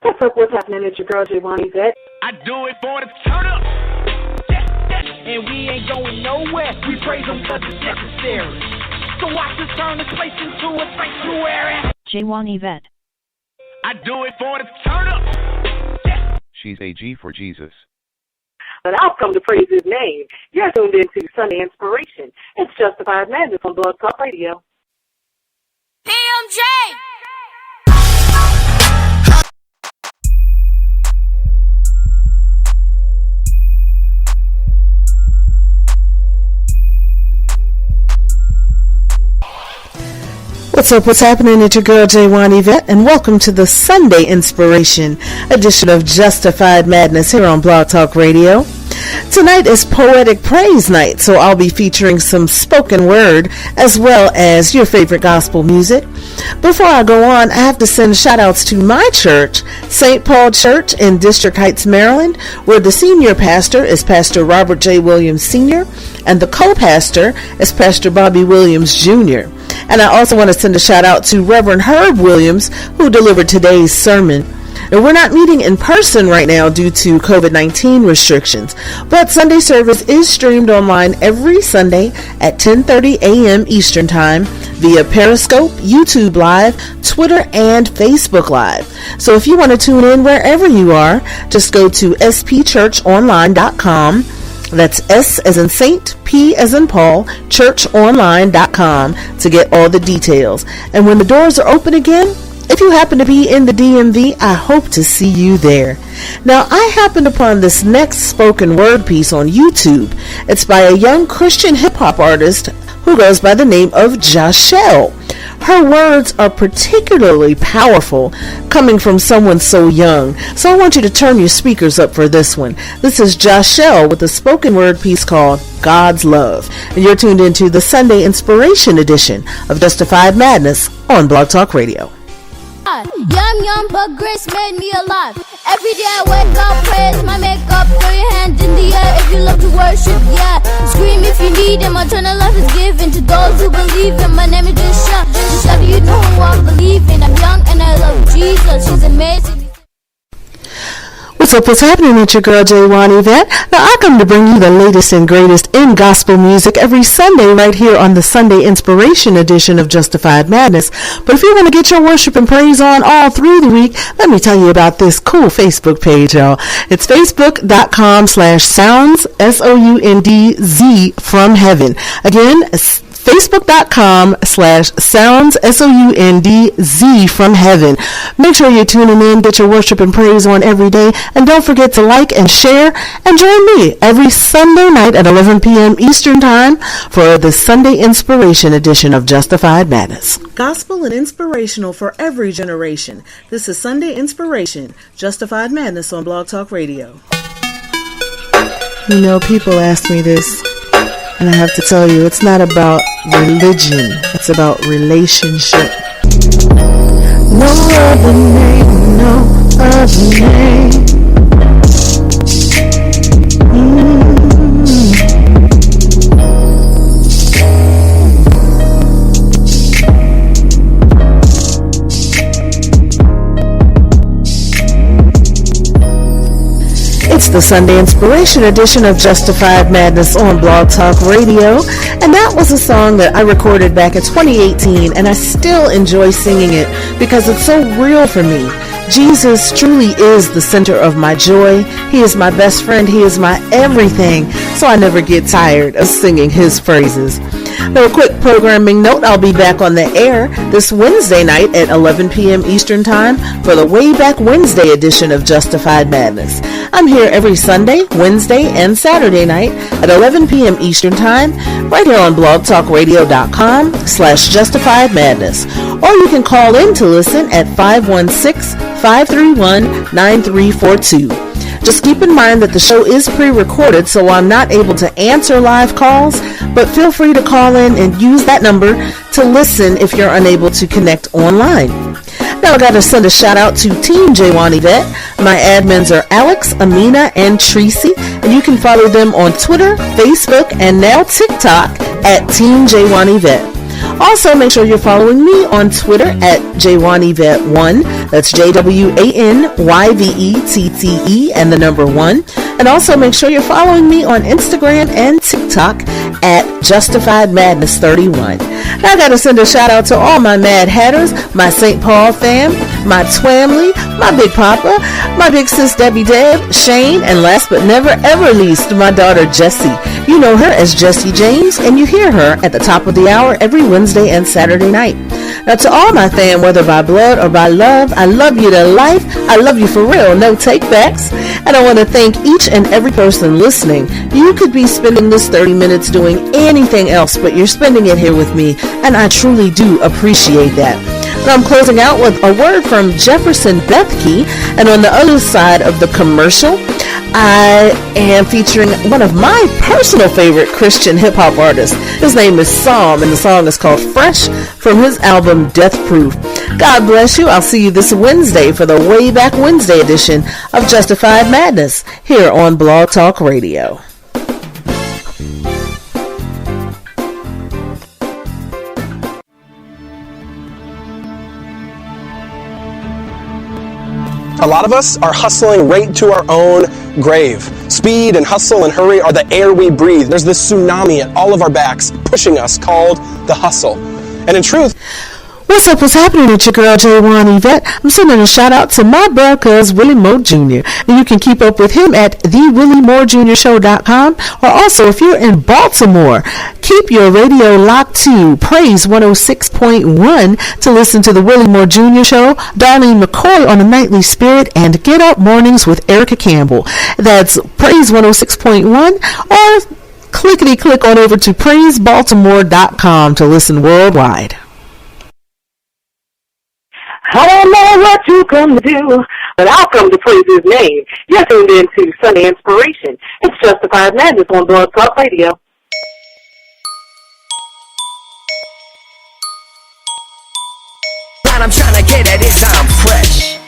What's up? What's happening? It's your girl, J1 Yvette. I do it for the turn up. And we ain't going nowhere. We praise him because it's necessary. So watch us turn this place into a sanctuary. J1 Yvette. I do it for the turn up. She's a G for Jesus. And I've come to praise his name. You're tuned into Sunday Inspiration. It's Justified Madness on Blog Talk Radio. PMJ! What's up, what's happening? It's your girl J1 Yvette, and welcome to the Sunday Inspiration edition of Justified Madness here on Blog Talk Radio. Tonight is Poetic Praise night, so I'll be featuring some spoken word as well as your favorite gospel music. Before I go on, I have to send shout outs to my church, St. Paul Church in District Heights, Maryland, where the senior pastor is Pastor Robert J. Williams Sr. and the co-pastor is Pastor Bobby Williams Jr. And I also want to send a shout out to Reverend Herb Williams, who delivered today's sermon. Now, we're not meeting in person right now due to COVID-19 restrictions, but Sunday service is streamed online every Sunday at 10:30 a.m. Eastern Time via Periscope, YouTube Live, Twitter, and Facebook Live. So if you want to tune in wherever you are, just go to spchurchonline.com. That's S as in Saint, P as in Paul, churchonline.com to get all the details. And when the doors are open again, if you happen to be in the DMV, I hope to see you there. Now, I happened upon this next spoken word piece on YouTube. It's by a young Christian hip-hop artist who goes by the name of Joshelle. Her words are particularly powerful, coming from someone so young. So I want you to turn your speakers up for this one. This is Joshelle with a spoken word piece called God's Love. And you're tuned into the Sunday Inspiration edition of Justified Madness on Blog Talk Radio. Yum, but grace made me alive. Every day I wake up, praise my makeup, throw your hands in the air if you love to worship, yeah. Scream if you need him, eternal life is given to those who believe him. My name is Joshua, just so you know who I'm believing. I'm young and I love Jesus, he's amazing. What's up, what's happening? It's your girl J1 Yvette. Now I come to bring you the latest and greatest in gospel music every Sunday right here on the Sunday Inspiration edition of Justified Madness. But if you want to get your worship and praise on all through the week, let me tell you about this cool Facebook page, y'all. It's facebook.com/sounds, SOUNDZ from heaven. Again, Facebook.com/sounds, SOUNDZ from heaven. Make sure you're tuning in, get your worship and praise on every day, and don't forget to like and share, and join me every Sunday night at 11 p.m. Eastern Time for the Sunday Inspiration edition of Justified Madness. Gospel and inspirational for every generation. This is Sunday Inspiration, Justified Madness on Blog Talk Radio. You know, people ask me this, and I have to tell you, it's not about religion. It's about relationship. No other name, no other name. It's the Sunday Inspiration edition of Justified Madness on Blog Talk Radio, and that was a song that I recorded back in 2018, and I still enjoy singing it because it's so real for me. Jesus truly is the center of my joy. He is my best friend. He is my everything, so I never get tired of singing his praises. Now, a quick programming note, I'll be back on the air this Wednesday night at 11 p.m. Eastern Time for the Way Back Wednesday edition of Justified Madness. I'm here every Sunday, Wednesday, and Saturday night at 11 p.m. Eastern Time right here on blogtalkradio.com/Justified Madness. Or you can call in to listen at 516-531-9342. Just keep in mind that the show is pre-recorded, so I'm not able to answer live calls, but feel free to call in and use that number to listen if you're unable to connect online. Now I gotta send a shout out to Team J1 Yvette. My admins are Alex, Amina, and Tracy, and you can follow them on Twitter, Facebook, and now TikTok at Team J1 Yvette. Also, make sure you're following me on Twitter at JWanyvette1. That's JWANYVETTE and the number 1. And also make sure you're following me on Instagram and TikTok at Justified Madness 31. Now I gotta send a shout out to all my Mad Hatters, my St. Paul fam, my Twamley, my Big Papa, my big sis Debbie Deb, Shane, and last but never ever least, my daughter Jessie. You know her as Jessie James, and you hear her at the top of the hour every Wednesday and Saturday night. Now to all my fam, whether by blood or by love, I love you to life. I love you for real, no takebacks. And I want to thank each and every person listening. You could be spending this 30 minutes doing anything else, but you're spending it here with me, and I truly do appreciate that. Now I'm closing out with a word from Jefferson Bethke, and on the other side of the commercial, I am featuring one of my personal favorite Christian hip-hop artists. His name is Psalm, and the song is called Fresh from his album Death Proof. God bless you. I'll see you this Wednesday for the Way Back Wednesday edition of Justified Madness here on Blog Talk Radio. A lot of us are hustling right to our own grave. Speed and hustle and hurry are the air we breathe. There's this tsunami at all of our backs pushing us called the hustle. And in truth, what's up? What's happening? It's your girl, JWanyvette. I'm sending a shout out to my bro, cuz Willie Moore Jr. And you can keep up with him at thewilliemoorejrshow.com. Or also, if you're in Baltimore, keep your radio locked to Praise 106.1 to listen to the Willie Moore Jr. Show, Darlene McCoy on the Nightly Spirit, and Get Up Mornings with Erica Campbell. That's Praise 106.1, or clickety-click on over to praisebaltimore.com to listen worldwide. I don't know what you come to do, but I'll come to praise his name. You're tuned in to Sunday Inspiration. It's Justified Madness on Blog Talk Radio. What I'm trying to get at is I'm fresh.